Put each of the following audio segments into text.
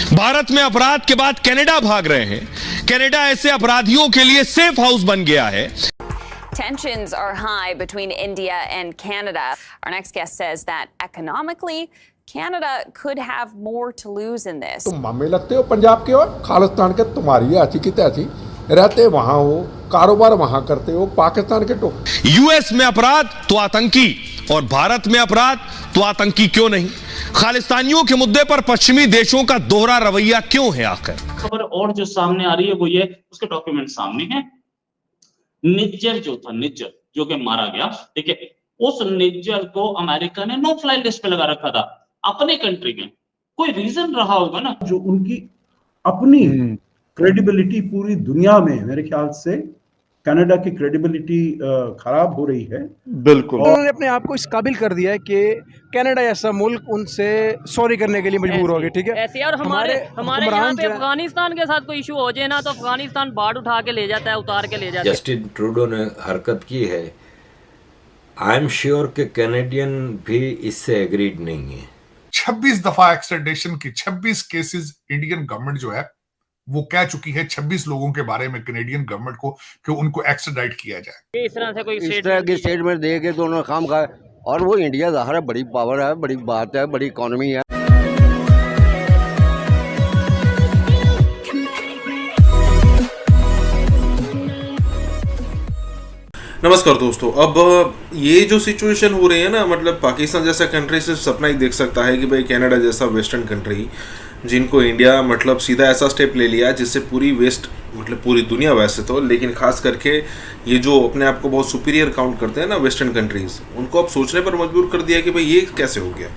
भारत में अपराध के बाद कनाडा भाग रहे हैं। कनाडा ऐसे अपराधियों के लिए सेफ हाउस बन गया है। Tensions are high between India and Canada. Our next guest says that economically, Canada could have more to lose in this. तुम मामे लगते हो पंजाब के हो, खालिस्तान के, तुम्हारी ऐसी की तैसी, रहते वहां हो, कारोबार वहां करते हो, पाकिस्तान के तो। यूएस में अपराध तो आतंकी और भारत में अपराध तो आतंकी क्यों नहीं? खालिस्तानियों के मुद्दे पर पश्चिमी देशों का दोहरा रवैया क्यों है आखिर? खबर और जो सामने आ रही है वो ये, उसके डॉक्यूमेंट सामने हैं। निज्जर जो था, निज्जर जो कि मारा गया, ठीक है, उस निज्जर को अमेरिका ने नो फ्लाई लिस्ट पे लगा रखा था अपने कंट्री में। कोई रीजन रहा होगा ना, जो उनकी अपनी क्रेडिबिलिटी पूरी दुनिया में, मेरे ख्याल से कनाडा की क्रेडिबिलिटी खराब हो रही है। बिल्कुल, उन्होंने अपने आप को इस काबिल कर दिया है कि कनाडा जैसा मुल्क उनसे सॉरी करने के लिए मजबूर हो गए। ठीक है, ऐसे और हमारे यहाँ पे अफगानिस्तान के साथ कोई इशू हो जाए ना, तो अफगानिस्तान बाढ़ उठा के ले जाता है, उतार के ले जाता है। जस्टिन ट्रूडो ने हरकत की है, आई एम श्योर कि कैनेडियन भी इससे एग्रीड नहीं है। 26 दफा एक्सट्रेडिशन की 26 केसेस इंडियन गवर्नमेंट जो है वो कह चुकी है 26 लोगों के बारे में कैनेडियन गवर्नमेंट को कि उनको एक्स्ट्राडाइट किया जाए। इस तरह से कोई स्टेटमेंट दे के दोनों काम का, और वो इंडिया ज़ाहिर है बड़ी पावर है, बड़ी बात है, बड़ी इकोनॉमी है। नमस्कार दोस्तों, अब ये जो सिचुएशन हो रही है ना, मतलब पाकिस्तान जैसा कंट्री सिर्फ सपना ही देख सकता है कि भाई कनाडा जैसा वेस्टर्न कंट्री, जिनको इंडिया मतलब सीधा ऐसा स्टेप ले लिया जिससे पूरी वेस्ट, मतलब पूरी दुनिया वैसे तो, लेकिन खास करके ये जो अपने आप को बहुत सुपीरियर काउंट करते हैं ना वेस्टर्न कंट्रीज़, उनको अब सोचने पर मजबूर कर दिया कि भाई ये कैसे हो गया।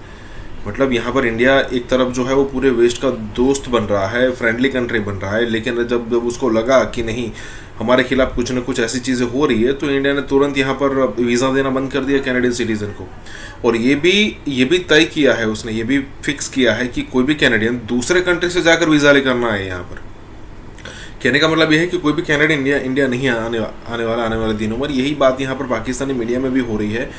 मतलब यहाँ पर इंडिया एक तरफ जो है वो पूरे वेस्ट का दोस्त बन रहा है, फ्रेंडली कंट्री बन रहा है, लेकिन जब उसको लगा कि नहीं हमारे खिलाफ कुछ न कुछ ऐसी चीज़ें हो रही है, तो इंडिया ने तुरंत यहाँ पर वीज़ा देना बंद कर दिया कैनेडियन सिटीज़न को। और ये भी तय किया है उसने, ये भी फिक्स किया है कि कोई भी कैनेडियन दूसरे कंट्री से जाकर वीज़ा लेकर ना आए यहाँ पर। कहने का मतलब ये है कि कोई भी कैनेडियन इंडिया नहीं आने वाले दिनों में। यही बात यहाँ पर पाकिस्तानी मीडिया में भी हो रही है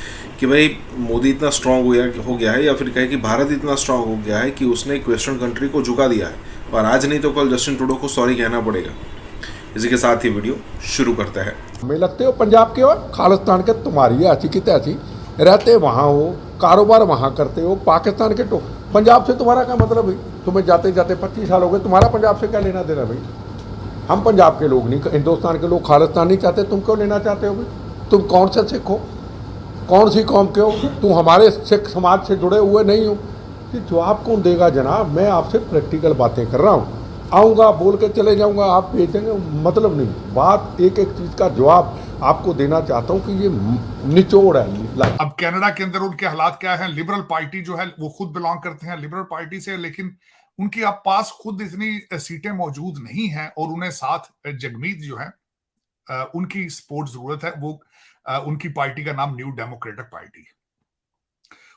कि भाई मोदी इतना स्ट्रांग हो गया है, या फिर कहे कि भारत इतना स्ट्रांग हो गया है कि उसने एक वेस्टर्न कंट्री को झुका दिया है, और आज नहीं तो कल जस्टिन ट्रूडो को सॉरी कहना पड़ेगा। इसी के साथ ही वीडियो शुरू करते हैं। हमें लगते हो पंजाब के हो, खालिस्तान के, तुम्हारी ऐसी की तैसी, रहते वहाँ हो, कारोबार वहाँ करते हो, पाकिस्तान के तो। पंजाब से तुम्हारा क्या मतलब है? तुम्हें जाते जाते 25 साल हो गए, तुम्हारा पंजाब से क्या लेना देना भाई? हम पंजाब के लोग नहीं, हिंदुस्तान के लोग खालिस्तान नहीं चाहते, तुम क्यों लेना चाहते हो भाई? तुम कौन से सिख हो, कौन सी कौम के हो? तुम हमारे सिख समाज से जुड़े हुए नहीं हो। कि जवाब कौन देगा जनाब? मैं आपसे प्रैक्टिकल बातें कर रहा हूँ, आऊँगा बोल के चले जाऊँगा, आप भेजेंगे, मतलब नहीं। बात एक एक चीज़ का जवाब आपको देना चाहता हूँ कि ये निचोड़ है। अब कनाडा के अंदर उनके हालात क्या है? लिबरल पार्टी जो है वो खुद बिलोंग करते हैं लिबरल पार्टी से, लेकिन उनके अब पास खुद इतनी सीटें मौजूद नहीं हैं, और उन्हें साथ जगमीत जो है उनकी सपोर्ट जरूरत है। वो उनकी पार्टी का नाम न्यू डेमोक्रेटिक पार्टी है।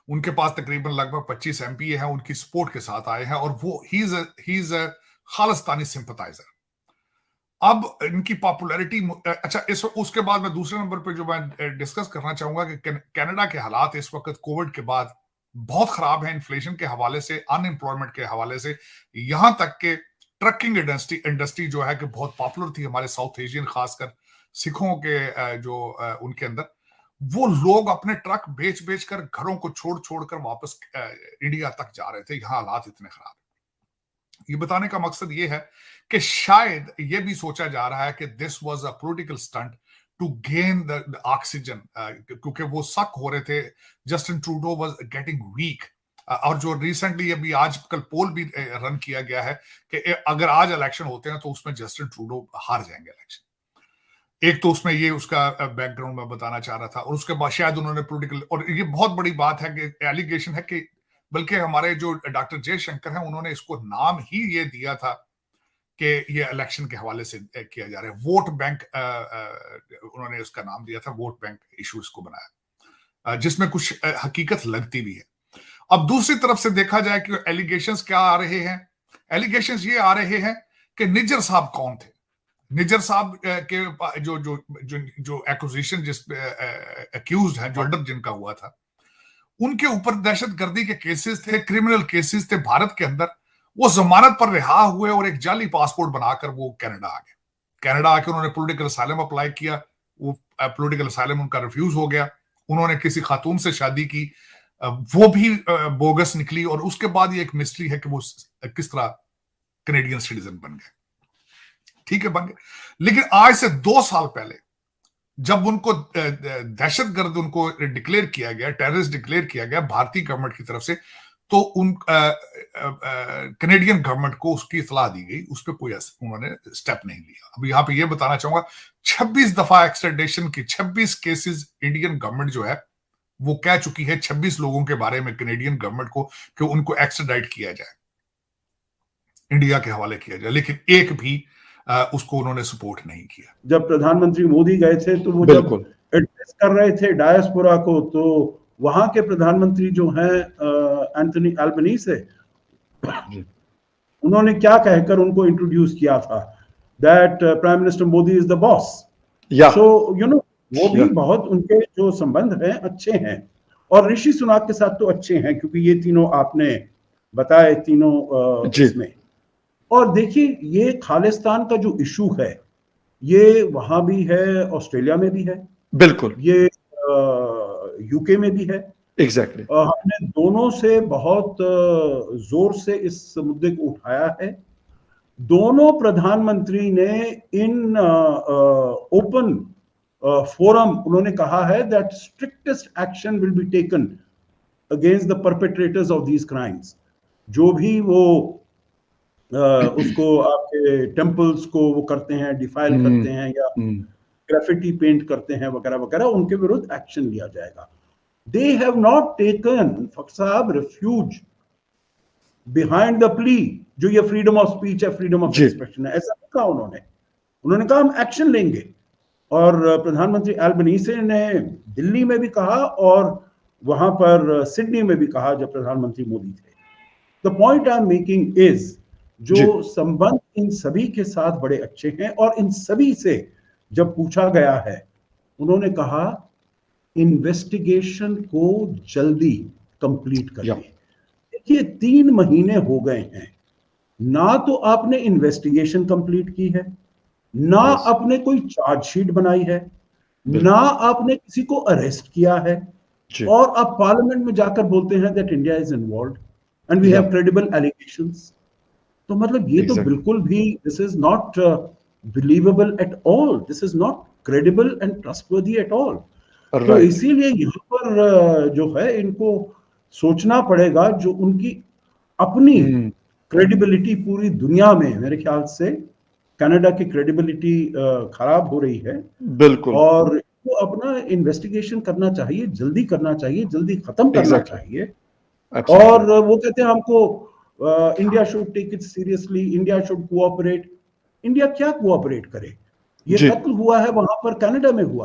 उनके पास तकरीबन लगभग 25 एमपी हैं, उनकी सपोर्ट के साथ आए हैं, और वो he is a Khalistani sympathiser. अब इनकी पॉपुलैरिटी, अच्छा, उसके बाद मैं दूसरे नंबर पे जो मैं डिस्कस करना चाहूंगा कि कनाडा के हालात इस वक्त कोविड के बाद बहुत खराब है, इन्फ्लेशन के हवाले से, अनएम्प्लॉयमेंट के हवाले से, यहां तक के ट्रकिंग इंडस्ट्री जो है कि बहुत पॉपुलर थी हमारे साउथ एशियन, खासकर सिखों के जो उनके अंदर, वो लोग अपने ट्रक बेच कर घरों को छोड़ कर वापस इंडिया तक जा रहे थे। यहाँ हालात इतने खराब। ये बताने का मकसद ये है कि शायद ये भी सोचा जा रहा है कि this was a political stunt to gain the oxygen, क्योंकि वो शक हो रहे थे Justin Trudeau was getting weak. और जो रिसेंटली अभी आजकल पोल भी रन किया गया है कि अगर आज इलेक्शन होते हैं तो उसमें जस्टिन ट्रूडो हार जाएंगे इलेक्शन। एक तो उसमें ये उसका बैकग्राउंड में बताना चाह रहा था, और उसके बाद शायद उन्होंने पॉलिटिकल, और ये बहुत बड़ी बात है कि एलिगेशन है कि बल्कि हमारे जो डॉक्टर जयशंकर हैं उन्होंने इसको नाम ही ये दिया था कि ये इलेक्शन के हवाले से किया जा रहा है, वोट बैंक, उन्होंने उसका नाम दिया था, वोट बैंक इशू इसको बनाया, जिसमें कुछ हकीकत लगती भी है। अब दूसरी तरफ से देखा जाए कि एलिगेशंस क्या आ रहे हैं, एलिगेशंस ये आ रहे हैं कि निज्जर साहब कौन थे। निज्जर साहब के जो एक्यूजेशन, जिस एक्यूज्ड हैं, जो मर्डर जिनका हुआ था, उनके ऊपर दहशतगर्दी के केसेस थे, क्रिमिनल केसेस थे भारत के अंदर, वो जमानत पर रिहा हुए और एक जाली पासपोर्ट बनाकर वो कनाडा आ गए। कनाडा आके उन्होंने पॉलिटिकल असाइलम अप्लाई किया, वो पॉलिटिकल असाइलम उनका रिफ्यूज हो गया। उन्होंने किसी खातून से शादी की, वो भी बोगस निकली, और उसके बाद ये एक मिस्ट्री है कि वो किस तरह कैनेडियन सिटीजन बन गए। ठीक है, बन गए। लेकिन आज से 2 साल पहले जब उनको दहशतगर्द उनको डिक्लेयर किया गया, टेररिस्ट डिक्लेयर किया गया भारतीय गवर्नमेंट की तरफ से, तो उन कैनेडियन गवर्नमेंट को उसकी इतला दी गई, उस पर कोई उन्होंने स्टेप नहीं लिया। अब यहाँ पे ये बताना चाहूंगा, 26 दफा एक्सट्रेडिशन की 26 केसेस इंडियन गवर्नमेंट जो है वो कह चुकी है 26 लोगों के बारे में कैनेडियन गवर्नमेंट को कि उनको एक्सट्राडाइट किया जाए, इंडिया के हवाले किया जाए, लेकिन एक भी उसको उन्होंने सपोर्ट नहीं किया। जब प्रधानमंत्री मोदी गए थे तो वो जब एड्रेस कर रहे थे डायस्पोरा को, तो वहां के प्रधानमंत्री जो हैं एंथनी एल्बनीज़, उन्होंने क्या कहकर उनको इंट्रोड्यूस किया था, that prime minister Modi is the boss. So you know, वो भी बहुत उनके जो संबंध हैं अच्छे हैं, और ऋषि सुनाक के साथ तो अच्छे हैं, क्योंकि ये तीनों आपने बताए तीनों इसमें। और देखिए, ये खालिस्तान का जो इशू है ये वहां भी है, ऑस्ट्रेलिया में भी है, बिल्कुल, ये यूके में भी है। एग्जैक्टली हमने दोनों से बहुत जोर से इस मुद्दे को उठाया है। दोनों प्रधानमंत्री ने इन ओपन फोरम उन्होंने कहा है that strictest action will be taken against the perpetrators of these crimes. जो भी वो उसको आपके टेम्पल्स को वो करते हैं, डिफाइल करते हैं या ग्राफिटी पेंट करते हैं वगैरह वगैरह, उनके विरुद्ध एक्शन लिया जाएगा। They have not taken, fuck साहब, refuge behind the plea, जो ये फ्रीडम ऑफ स्पीच है, फ्रीडम ऑफ एक्सप्रेशन है, ऐसा नहीं कहा उन्होंने। उन्होंने कहा हम एक्शन लेंगे। और प्रधानमंत्री एल्बनीज़ ने दिल्ली में भी कहा और वहां पर सिडनी में भी कहा जब प्रधानमंत्री मोदी थे। The point I am making is, जो संबंध इन सभी के साथ बड़े अच्छे हैं, और इन सभी से जब पूछा गया है, उन्होंने कहा इन्वेस्टिगेशन को जल्दी कंप्लीट करिए। देखिए, 3 महीने हो गए हैं, ना तो आपने इन्वेस्टिगेशन कंप्लीट की है, ना आपने कोई चार्जशीट बनाई है, ना आपने किसी को अरेस्ट किया है, और आप पार्लियामेंट में जाकर बोलते हैं that India is involved and we have credible allegations. तो मतलब ये तो बिल्कुल भी, this is not believable at all, this is not credible and trustworthy at all. तो इसीलिए यहाँ पर जो है इनको सोचना पड़ेगा, जो उनकी अपनी क्रेडिबिलिटी पूरी दुनिया में, मेरे ख्याल से कनाडा की क्रेडिबिलिटी खराब हो रही है। बिल्कुल, और वो अपना इन्वेस्टिगेशन करना चाहिए, जल्दी करना चाहिए, जल्दी खत्म करना चाहिए। और वो कहते हैं हमको India should take it seriously, India should cooperate. India क्या कोऑपरेट करे? ये कत्ल हुआ है वहां पर कनाडा में हुआ।